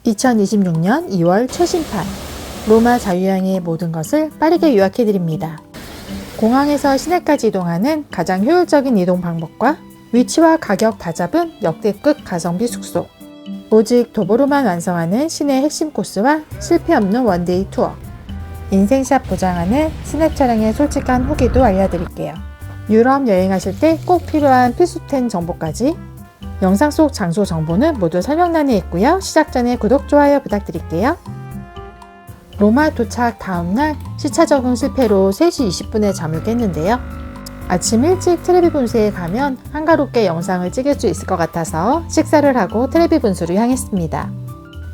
2026년 2월 최신판 로마 자유여행의 모든 것을 빠르게 요약해드립니다. 공항에서 시내까지 이동하는 가장 효율적인 이동 방법과 위치와 가격 다 잡은 역대급 가성비 숙소, 오직 도보로만 완성하는 시내 핵심 코스와 실패 없는 원데이 투어, 인생샷 보장하는 스냅 촬영의 솔직한 후기도 알려드릴게요. 유럽 여행하실 때 꼭 필요한 필수템 정보까지, 영상 속 장소 정보는 모두 설명란에 있고요. 시작 전에 구독, 좋아요 부탁드릴게요. 로마 도착 다음날 시차 적응 실패로 3시 20분에 잠을 깼는데요. 아침 일찍 트레비 분수에 가면 한가롭게 영상을 찍을 수 있을 것 같아서 식사를 하고 트레비 분수로 향했습니다.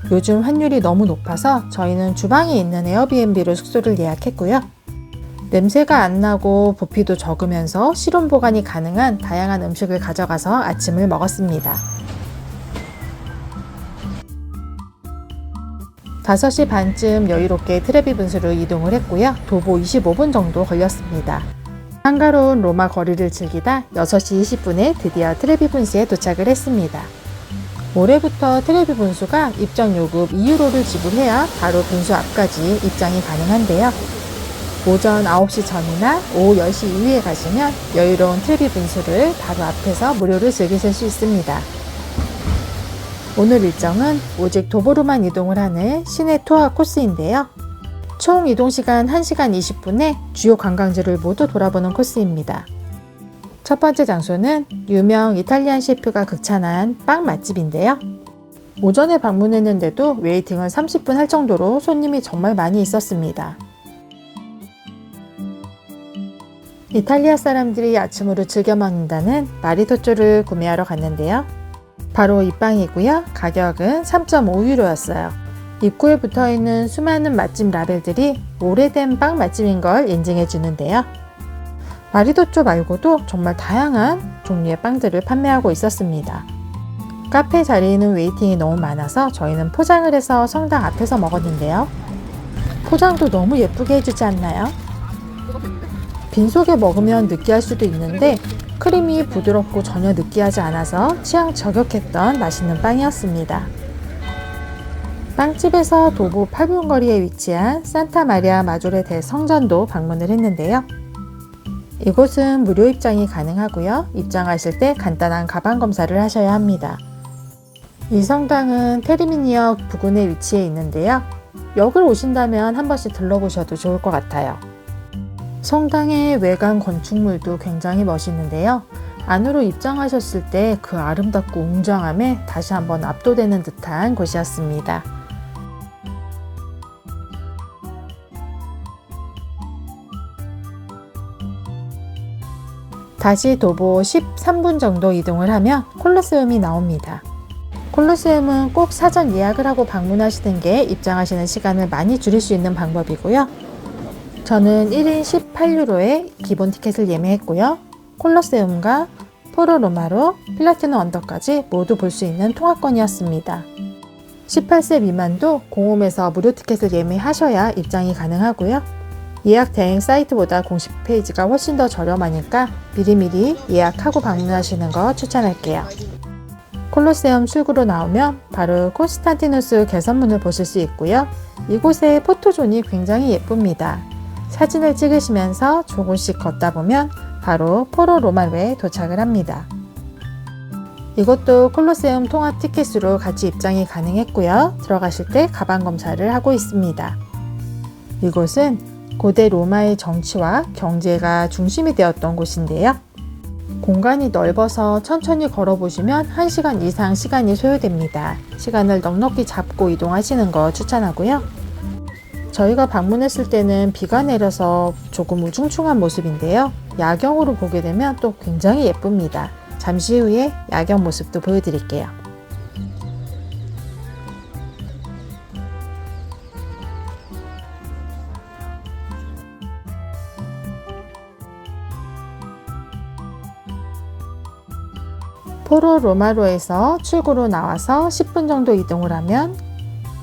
요즘 환율이 너무 높아서 저희는 주방에 있는 에어비앤비로 숙소를 예약했고요. 냄새가 안 나고 부피도 적으면서 실온 보관이 가능한 다양한 음식을 가져가서 아침을 먹었습니다. 5시 반쯤 여유롭게 트레비 분수로 이동을 했고요. 도보 25분 정도 걸렸습니다. 한가로운 로마 거리를 즐기다 6시 20분에 드디어 트레비 분수에 도착을 했습니다. 올해부터 트레비 분수가 입장 요금 2유로를 지불해야 바로 분수 앞까지 입장이 가능한데요. 오전 9시 전이나 오후 10시 이후에 가시면 여유로운 트레비 분수를 바로 앞에서 무료로 즐기실 수 있습니다. 오늘 일정은 오직 도보로만 이동을 하는 시내 투어 코스인데요. 총 이동시간 1시간 20분에 주요 관광지를 모두 돌아보는 코스입니다. 첫 번째 장소는 유명 이탈리안 셰프가 극찬한 빵 맛집인데요. 오전에 방문했는데도 웨이팅을 30분 할 정도로 손님이 정말 많이 있었습니다. 이탈리아 사람들이 아침으로 즐겨 먹는다는 마리토초를 구매하러 갔는데요. 바로 이 빵이고요. 가격은 3.5유로였어요. 입구에 붙어있는 수많은 맛집 라벨들이 오래된 빵 맛집인 걸 인증해 주는데요. 마리토초 말고도 정말 다양한 종류의 빵들을 판매하고 있었습니다. 카페 자리에는 웨이팅이 너무 많아서 저희는 포장을 해서 성당 앞에서 먹었는데요. 포장도 너무 예쁘게 해주지 않나요? 빈속에 먹으면 느끼할 수도 있는데 크림이 부드럽고 전혀 느끼하지 않아서 취향 저격했던 맛있는 빵이었습니다. 빵집에서 도보 8분 거리에 위치한 산타 마리아 마조레 대성전도 방문을 했는데요. 이곳은 무료 입장이 가능하고요. 입장하실 때 간단한 가방 검사를 하셔야 합니다. 이 성당은 테르미니역 부근에 위치해 있는데요. 역을 오신다면 한 번씩 들러보셔도 좋을 것 같아요. 성당의 외관 건축물도 굉장히 멋있는데요. 안으로 입장하셨을 때 그 아름답고 웅장함에 다시 한번 압도되는 듯한 곳이었습니다. 다시 도보 13분 정도 이동을 하면 콜로세움이 나옵니다. 콜로세움은 꼭 사전 예약을 하고 방문하시는 게 입장하시는 시간을 많이 줄일 수 있는 방법이고요. 저는 1인 18유로에 기본 티켓을 예매했고요. 콜로세움과 포로 로마로 플라티노 언덕까지 모두 볼 수 있는 통합권이었습니다. 18세 미만도 공홈에서 무료 티켓을 예매하셔야 입장이 가능하고요. 예약 대행 사이트보다 공식 페이지가 훨씬 더 저렴하니까 미리미리 예약하고 방문하시는 거 추천할게요. 콜로세움 출구로 나오면 바로 콘스탄티누스 개선문을 보실 수 있고요. 이곳의 포토존이 굉장히 예쁩니다. 사진을 찍으시면서 조금씩 걷다 보면 바로 포로 로마로에 도착을 합니다. 이것도 콜로세움 통합 티켓으로 같이 입장이 가능했고요. 들어가실 때 가방 검사를 하고 있습니다. 이곳은 고대 로마의 정치와 경제가 중심이 되었던 곳인데요. 공간이 넓어서 천천히 걸어보시면 1시간 이상 시간이 소요됩니다. 시간을 넉넉히 잡고 이동하시는 거 추천하고요. 저희가 방문했을 때는 비가 내려서 조금 우중충한 모습인데요. 야경으로 보게 되면 또 굉장히 예쁩니다. 잠시 후에 야경 모습도 보여드릴게요. 포로 로마로에서 출구로 나와서 10분 정도 이동을 하면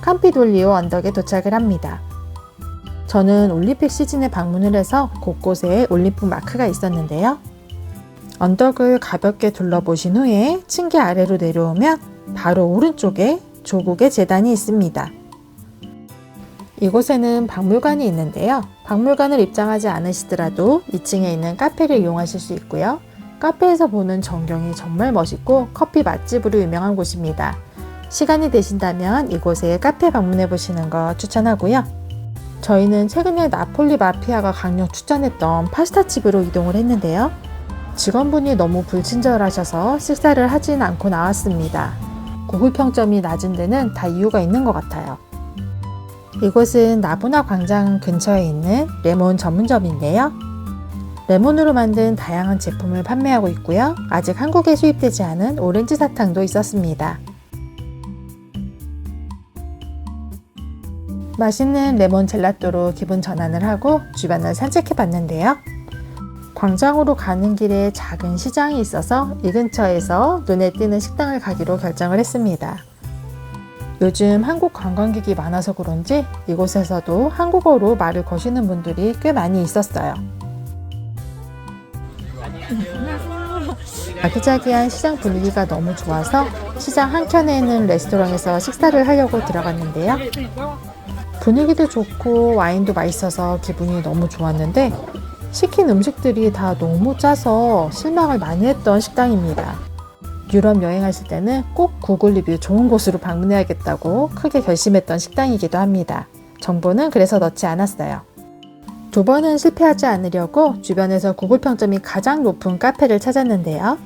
캄피돌리오 언덕에 도착을 합니다. 저는 올림픽 시즌에 방문을 해서 곳곳에 올림픽 마크가 있었는데요. 언덕을 가볍게 둘러보신 후에 층계 아래로 내려오면 바로 오른쪽에 조국의 재단이 있습니다. 이곳에는 박물관이 있는데요. 박물관을 입장하지 않으시더라도 2층에 있는 카페를 이용하실 수 있고요. 카페에서 보는 전경이 정말 멋있고 커피 맛집으로 유명한 곳입니다. 시간이 되신다면 이곳에 카페 방문해 보시는 거 추천하고요. 저희는 최근에 나폴리 마피아가 강력 추천했던 파스타집으로 이동을 했는데요. 직원분이 너무 불친절하셔서 식사를 하진 않고 나왔습니다. 구글 평점이 낮은 데는 다 이유가 있는 것 같아요. 이곳은 나부나 광장 근처에 있는 레몬 전문점인데요. 레몬으로 만든 다양한 제품을 판매하고 있고요. 아직 한국에 수입되지 않은 오렌지 사탕도 있었습니다. 맛있는 레몬 젤라또로 기분 전환을 하고 주변을 산책해 봤는데요. 광장으로 가는 길에 작은 시장이 있어서 이 근처에서 눈에 띄는 식당을 가기로 결정을 했습니다. 요즘 한국 관광객이 많아서 그런지 이곳에서도 한국어로 말을 거시는 분들이 꽤 많이 있었어요. 아기자기한 시장 분위기가 너무 좋아서 시장 한켠에 있는 레스토랑에서 식사를 하려고 들어갔는데요. 분위기도 좋고 와인도 맛있어서 기분이 너무 좋았는데 시킨 음식들이 다 너무 짜서 실망을 많이 했던 식당입니다. 유럽 여행하실 때는 꼭 구글 리뷰 좋은 곳으로 방문해야겠다고 크게 결심했던 식당이기도 합니다. 정보는 그래서 넣지 않았어요. 두 번은 실패하지 않으려고 주변에서 구글 평점이 가장 높은 카페를 찾았는데요.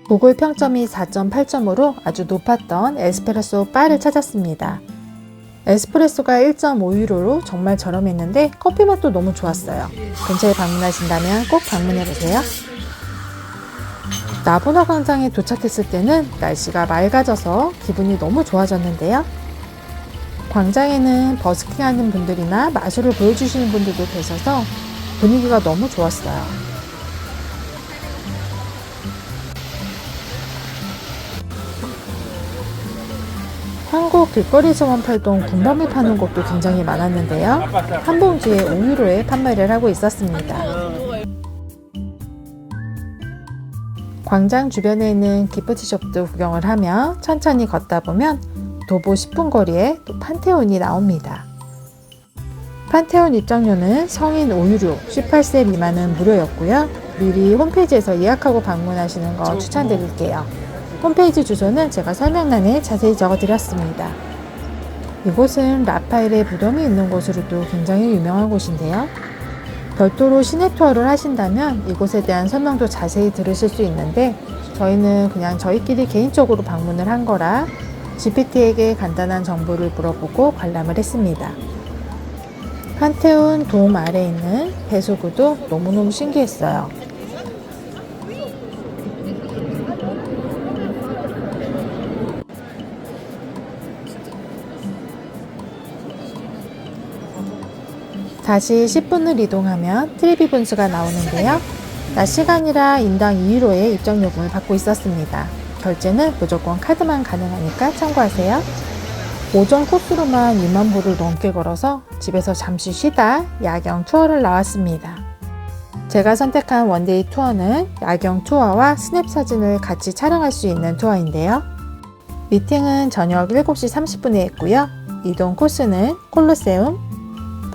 구글 평점이 4.8점으로 아주 높았던 에스프레소 바를 찾았습니다. 에스프레소가 1.5유로로 정말 저렴했는데 커피 맛도 너무 좋았어요. 근처에 방문하신다면 꼭 방문해보세요. 나부나 광장에 도착했을 때는 날씨가 맑아져서 기분이 너무 좋아졌는데요. 광장에는 버스킹하는 분들이나 마술을 보여주시는 분들도 계셔서 분위기가 너무 좋았어요. 한국 길거리에서만 팔던 군밤을 파는 곳도 굉장히 많았는데요. 한 봉지에 5유로에 판매를 하고 있었습니다. 광장 주변에 있는 기프트숍도 구경을 하며 천천히 걷다 보면 도보 10분 거리에 또 판테온이 나옵니다. 판테온 입장료는 성인 5유로, 18세 미만은 무료였고요. 미리 홈페이지에서 예약하고 방문하시는 거 추천드릴게요. 홈페이지 주소는 제가 설명란에 자세히 적어드렸습니다. 이곳은 라파엘의 무덤이 있는 곳으로도 굉장히 유명한 곳인데요. 별도로 시내 투어를 하신다면 이곳에 대한 설명도 자세히 들으실 수 있는데 저희는 그냥 저희끼리 개인적으로 방문을 한 거라 GPT에게 간단한 정보를 물어보고 관람을 했습니다. 판테온 돔 아래에 있는 배수구도 너무너무 신기했어요. 다시 10분을 이동하면 트리비 분수가 나오는데요. 낮 시간이라 인당 2유로의 입장요금을 받고 있었습니다. 결제는 무조건 카드만 가능하니까 참고하세요. 오전 코스로만 2만 보를 넘게 걸어서 집에서 잠시 쉬다 야경 투어를 나왔습니다. 제가 선택한 원데이 투어는 야경 투어와 스냅 사진을 같이 촬영할 수 있는 투어인데요. 미팅은 저녁 7시 30분에 했고요. 이동 코스는 콜로세움,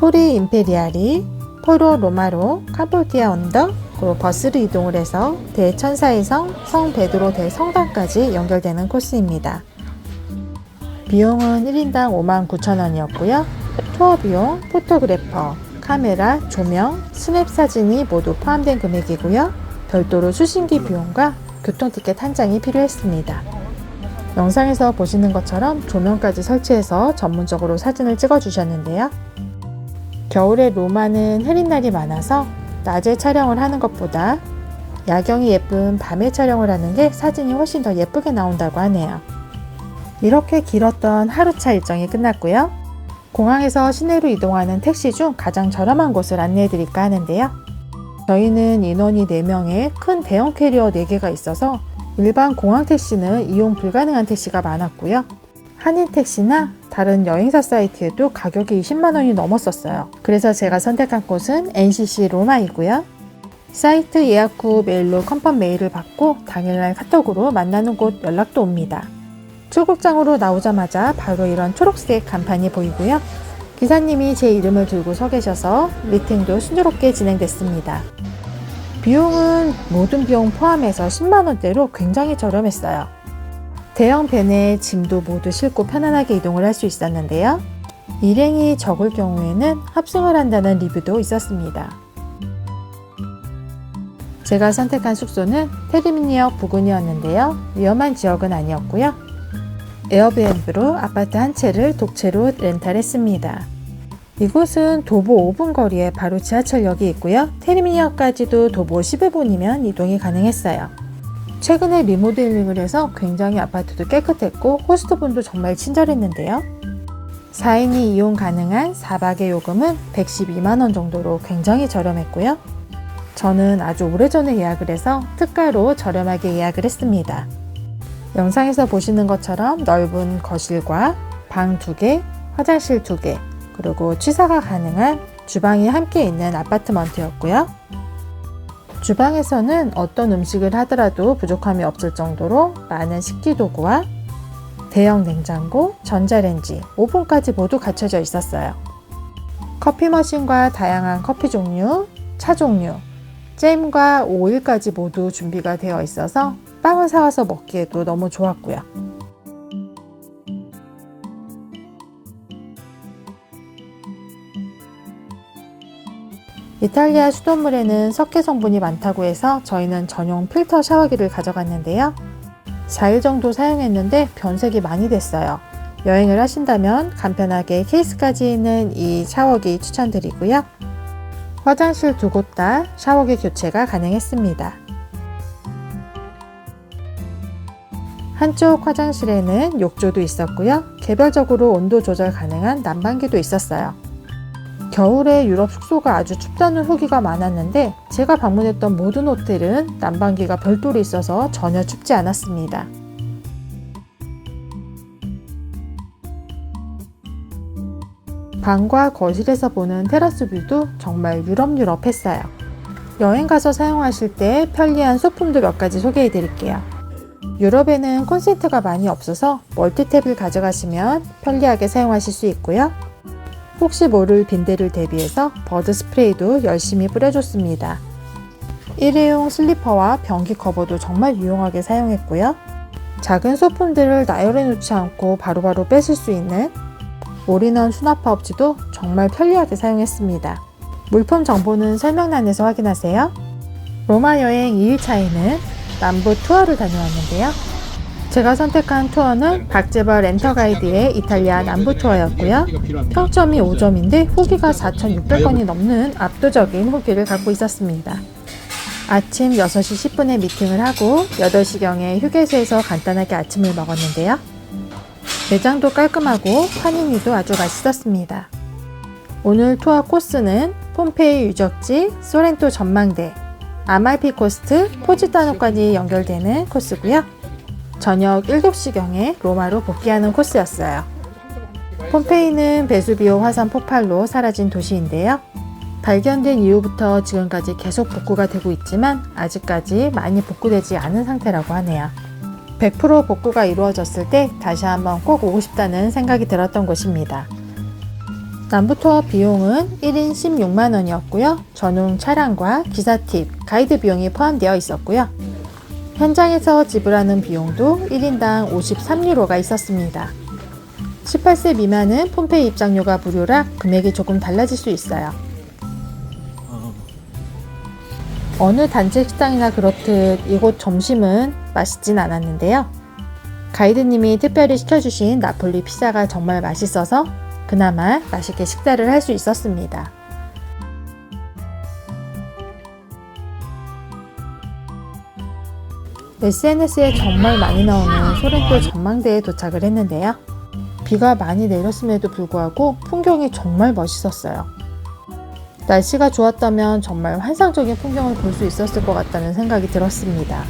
포리 임페리아리, 포로 로마로, 카폴티아 언덕, 그리고 버스로 이동을 해서 대천사의 성, 성 베드로 대성당까지 연결되는 코스입니다. 비용은 1인당 59,000원이었고요. 투어 비용, 포토그래퍼, 카메라, 조명, 스냅 사진이 모두 포함된 금액이고요. 별도로 수신기 비용과 교통티켓 한 장이 필요했습니다. 영상에서 보시는 것처럼 조명까지 설치해서 전문적으로 사진을 찍어주셨는데요. 겨울에 로마는 흐린 날이 많아서 낮에 촬영을 하는 것보다 야경이 예쁜 밤에 촬영을 하는 게 사진이 훨씬 더 예쁘게 나온다고 하네요. 이렇게 길었던 하루차 일정이 끝났고요. 공항에서 시내로 이동하는 택시 중 가장 저렴한 곳을 안내해 드릴까 하는데요. 저희는 인원이 4명에 큰 대형 캐리어 4개가 있어서 일반 공항 택시는 이용 불가능한 택시가 많았고요. 한인 택시나 다른 여행사 사이트에도 가격이 20만 원이 넘었었어요. 그래서 제가 선택한 곳은 NCC 로마이고요. 사이트 예약 후 메일로 컨펌 메일을 받고 당일날 카톡으로 만나는 곳 연락도 옵니다. 출국장으로 나오자마자 바로 이런 초록색 간판이 보이고요. 기사님이 제 이름을 들고 서 계셔서 미팅도 순조롭게 진행됐습니다. 비용은 모든 비용 포함해서 10만원대로 굉장히 저렴했어요. 대형 밴에 짐도 모두 싣고 편안하게 이동을 할 수 있었는데요. 일행이 적을 경우에는 합승을 한다는 리뷰도 있었습니다. 제가 선택한 숙소는 테르미니역 부근이었는데요. 위험한 지역은 아니었고요. 에어비앤비로 아파트 한 채를 독채로 렌탈했습니다. 이곳은 도보 5분 거리에 바로 지하철역이 있고요. 테르미니역까지도 도보 11분이면 이동이 가능했어요. 최근에 리모델링을 해서 굉장히 아파트도 깨끗했고 호스트분도 정말 친절했는데요. 4인이 이용 가능한 4박의 요금은 112만원 정도로 굉장히 저렴했고요. 저는 아주 오래전에 예약을 해서 특가로 저렴하게 예약을 했습니다. 영상에서 보시는 것처럼 넓은 거실과 방 2개, 화장실 2개, 그리고 취사가 가능한 주방이 함께 있는 아파트먼트였고요. 주방에서는 어떤 음식을 하더라도 부족함이 없을 정도로 많은 식기도구와 대형 냉장고, 전자레인지, 오븐까지 모두 갖춰져 있었어요. 커피 머신과 다양한 커피 종류, 차 종류, 잼과 오일까지 모두 준비가 되어 있어서 빵을 사와서 먹기에도 너무 좋았고요. 이탈리아 수돗물에는 석회 성분이 많다고 해서 저희는 전용 필터 샤워기를 가져갔는데요. 4일 정도 사용했는데 변색이 많이 됐어요. 여행을 하신다면 간편하게 케이스까지 있는 이 샤워기 추천드리고요. 화장실 2곳 다 샤워기 교체가 가능했습니다. 한쪽 화장실에는 욕조도 있었고요. 개별적으로 온도 조절 가능한 난방기도 있었어요. 겨울에 유럽 숙소가 아주 춥다는 후기가 많았는데 제가 방문했던 모든 호텔은 난방기가 별도로 있어서 전혀 춥지 않았습니다. 방과 거실에서 보는 테라스 뷰도 정말 유럽했어요. 여행 가서 사용하실 때 편리한 소품도 몇 가지 소개해 드릴게요. 유럽에는 콘센트가 많이 없어서 멀티탭을 가져가시면 편리하게 사용하실 수 있고요. 혹시 모를 빈대를 대비해서 버드 스프레이도 열심히 뿌려줬습니다. 일회용 슬리퍼와 변기 커버도 정말 유용하게 사용했고요. 작은 소품들을 나열해 놓지 않고 바로바로 뺏을 수 있는 올인원 수납 파우치도 정말 편리하게 사용했습니다. 물품 정보는 설명란에서 확인하세요. 로마 여행 2일차에는 남부 투어를 다녀왔는데요. 제가 선택한 투어는 박재벌 렌터가이드의 이탈리아 남부 투어였고요. 평점이 5점인데 후기가 4,600건이 넘는 압도적인 후기를 갖고 있었습니다. 아침 6시 10분에 미팅을 하고 8시경에 휴게소에서 간단하게 아침을 먹었는데요. 매장도 깔끔하고 파니니도 아주 맛있었습니다. 오늘 투어 코스는 폼페이 유적지, 소렌토 전망대, 아말피 코스트, 포지타노까지 연결되는 코스고요. 저녁 7시경에 로마로 복귀하는 코스였어요. 폼페이는 베수비오 화산 폭발로 사라진 도시인데요. 발견된 이후부터 지금까지 계속 복구가 되고 있지만 아직까지 많이 복구되지 않은 상태라고 하네요. 100% 복구가 이루어졌을 때 다시 한번 꼭 오고 싶다는 생각이 들었던 곳입니다. 남부투어 비용은 1인 16만원이었고요. 전용 차량과 기사 팁, 가이드 비용이 포함되어 있었고요. 현장에서 지불하는 비용도 1인당 53유로가 있었습니다. 18세 미만은 폼페이 입장료가 무료라 금액이 조금 달라질 수 있어요. 어느 단체 식당이나 그렇듯 이곳 점심은 맛있진 않았는데요. 가이드님이 특별히 시켜주신 나폴리 피자가 정말 맛있어서 그나마 맛있게 식사를 할 수 있었습니다. SNS에 정말 많이 나오는 소렌토 전망대에 도착을 했는데요. 비가 많이 내렸음에도 불구하고 풍경이 정말 멋있었어요. 날씨가 좋았다면 정말 환상적인 풍경을 볼 수 있었을 것 같다는 생각이 들었습니다.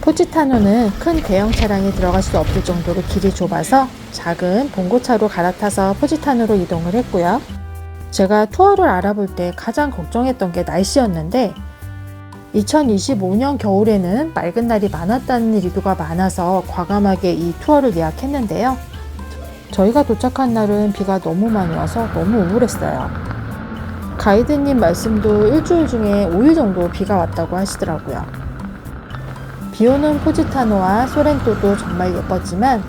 포지타노는 큰 대형 차량이 들어갈 수 없을 정도로 길이 좁아서 작은 봉고차로 갈아타서 포지타노로 이동을 했고요. 제가 투어를 알아볼 때 가장 걱정했던 게 날씨였는데 2025년 겨울에는 맑은 날이 많았다는 리뷰가 많아서 과감하게 이 투어를 예약했는데요. 저희가 도착한 날은 비가 너무 많이 와서 너무 우울했어요. 가이드님 말씀도 일주일 중에 5일 정도 비가 왔다고 하시더라고요. 비 오는 포지타노와 소렌토도 정말 예뻤지만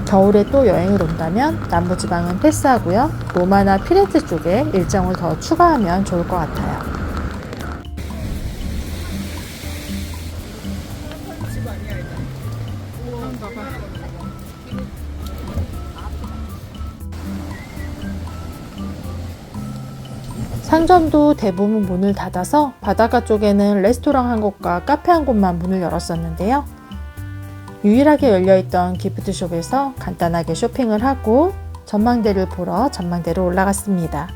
겨울에 또 여행을 온다면 남부지방은 패스하고요. 로마나 피렌체 쪽에 일정을 더 추가하면 좋을 것 같아요. 상점도 대부분 문을 닫아서 바닷가 쪽에는 레스토랑 한 곳과 카페 한 곳만 문을 열었었는데요. 유일하게 열려있던 기프트숍에서 간단하게 쇼핑을 하고 전망대를 보러 전망대로 올라갔습니다.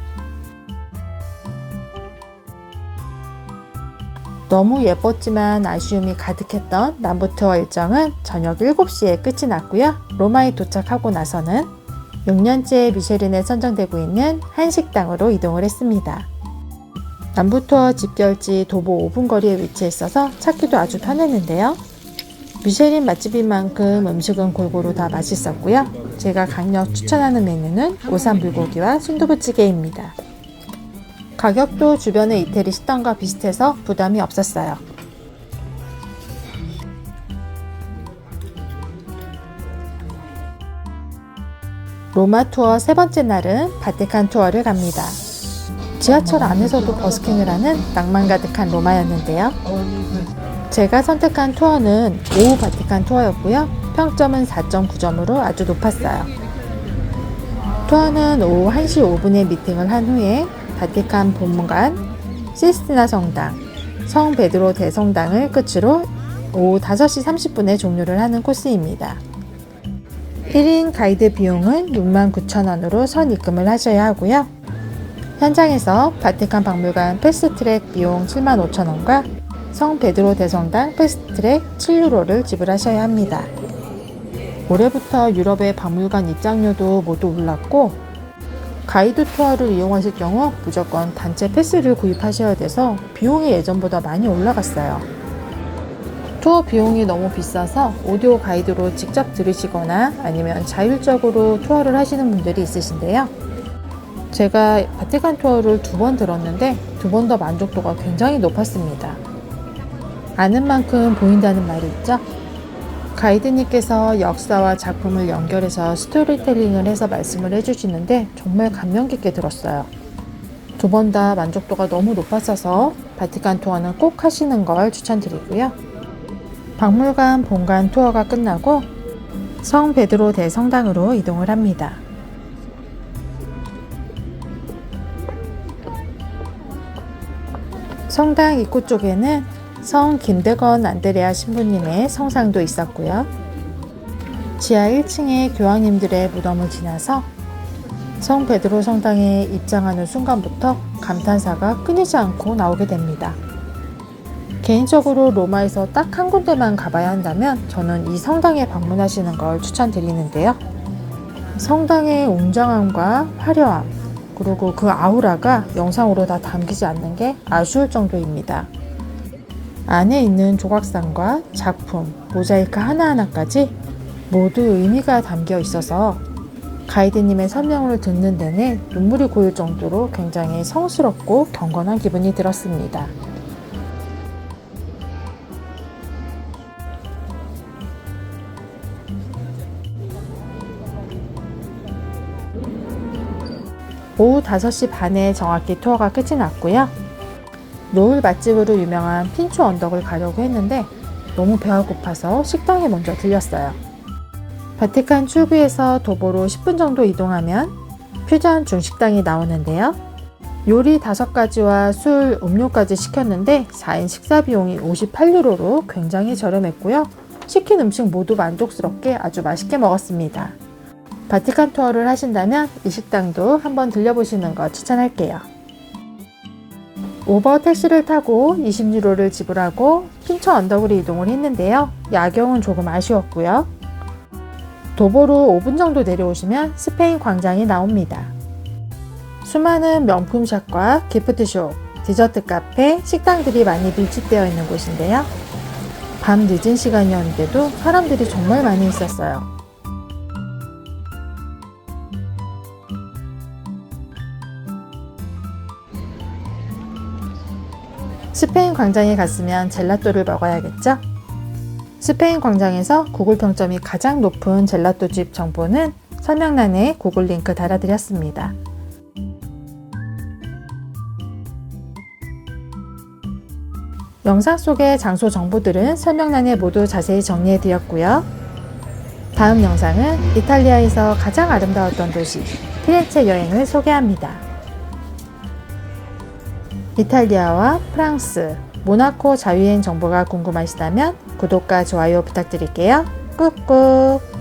너무 예뻤지만 아쉬움이 가득했던 남부투어 일정은 저녁 7시에 끝이 났고요. 로마에 도착하고 나서는 6년째 미쉐린에 선정되고 있는 한식당으로 이동을 했습니다. 남부투어 집결지 도보 5분 거리에 위치해 있어서 찾기도 아주 편했는데요. 미쉐린 맛집인 만큼 음식은 골고루 다 맛있었고요. 제가 강력 추천하는 메뉴는 오삼 불고기와 순두부찌개입니다. 가격도 주변의 이태리 식당과 비슷해서 부담이 없었어요. 로마 투어 세 번째 날은 바티칸 투어를 갑니다. 지하철 안에서도 버스킹을 하는 낭만 가득한 로마였는데요. 제가 선택한 투어는 오후 바티칸 투어였고요. 평점은 4.9점으로 아주 높았어요. 투어는 오후 1시 5분에 미팅을 한 후에 바티칸 본관, 시스티나 성당, 성 베드로 대성당을 끝으로 오후 5시 30분에 종료를 하는 코스입니다. 1인 가이드 비용은 69,000원으로 선 입금을 하셔야 하고요. 현장에서 바티칸 박물관 패스트트랙 비용 75,000원과 성 베드로 대성당 패스트트랙 7유로를 지불하셔야 합니다. 올해부터 유럽의 박물관 입장료도 모두 올랐고 가이드 투어를 이용하실 경우 무조건 단체 패스를 구입하셔야 돼서 비용이 예전보다 많이 올라갔어요. 투어 비용이 너무 비싸서 오디오 가이드로 직접 들으시거나 아니면 자율적으로 투어를 하시는 분들이 있으신데요. 제가 바티칸 투어를 2번 들었는데 2번 더 만족도가 굉장히 높았습니다. 아는 만큼 보인다는 말이 있죠? 가이드님께서 역사와 작품을 연결해서 스토리텔링을 해서 말씀을 해주시는데 정말 감명 깊게 들었어요. 2번 다 만족도가 너무 높았어서 바티칸 투어는 꼭 하시는 걸 추천드리고요. 박물관 본관 투어가 끝나고 성 베드로 대성당으로 이동을 합니다. 성당 입구 쪽에는 성 김대건 안드레아 신부님의 성상도 있었고요. 지하 1층에 교황님들의 무덤을 지나서 성 베드로 성당에 입장하는 순간부터 감탄사가 끊이지 않고 나오게 됩니다. 개인적으로 로마에서 딱 한 군데만 가봐야 한다면 저는 이 성당에 방문하시는 걸 추천드리는데요. 성당의 웅장함과 화려함, 그리고 그 아우라가 영상으로 다 담기지 않는 게 아쉬울 정도입니다. 안에 있는 조각상과 작품, 모자이크 하나하나까지 모두 의미가 담겨 있어서 가이드님의 설명을 듣는 내내 눈물이 고일 정도로 굉장히 성스럽고 경건한 기분이 들었습니다. 오후 5시 반에 정확히 투어가 끝이 났고요. 노을 맛집으로 유명한 핀초 언덕을 가려고 했는데 너무 배가 고파서 식당에 먼저 들렸어요. 바티칸 출구에서 도보로 10분 정도 이동하면 퓨전 중식당이 나오는데요. 요리 5가지와 술, 음료까지 시켰는데 4인 식사 비용이 58유로로 굉장히 저렴했고요. 시킨 음식 모두 만족스럽게 아주 맛있게 먹었습니다. 바티칸 투어를 하신다면 이 식당도 한번 들려보시는 거 추천할게요. 우버 택시를 타고 20유로를 지불하고 핀초 언덕으로 이동을 했는데요. 야경은 조금 아쉬웠고요. 도보로 5분 정도 내려오시면 스페인 광장이 나옵니다. 수많은 명품샵과 기프트숍, 디저트 카페, 식당들이 많이 밀집되어 있는 곳인데요. 밤 늦은 시간이었는데도 사람들이 정말 많이 있었어요. 스페인 광장에 갔으면 젤라또를 먹어야겠죠? 스페인 광장에서 구글 평점이 가장 높은 젤라또집 정보는 설명란에 구글 링크 달아드렸습니다. 영상 속의 장소 정보들은 설명란에 모두 자세히 정리해 드렸고요. 다음 영상은 이탈리아에서 가장 아름다웠던 도시 피렌체 여행을 소개합니다. 이탈리아와 프랑스, 모나코 자유여행 정보가 궁금하시다면 구독과 좋아요 부탁드릴게요. 꾹꾹!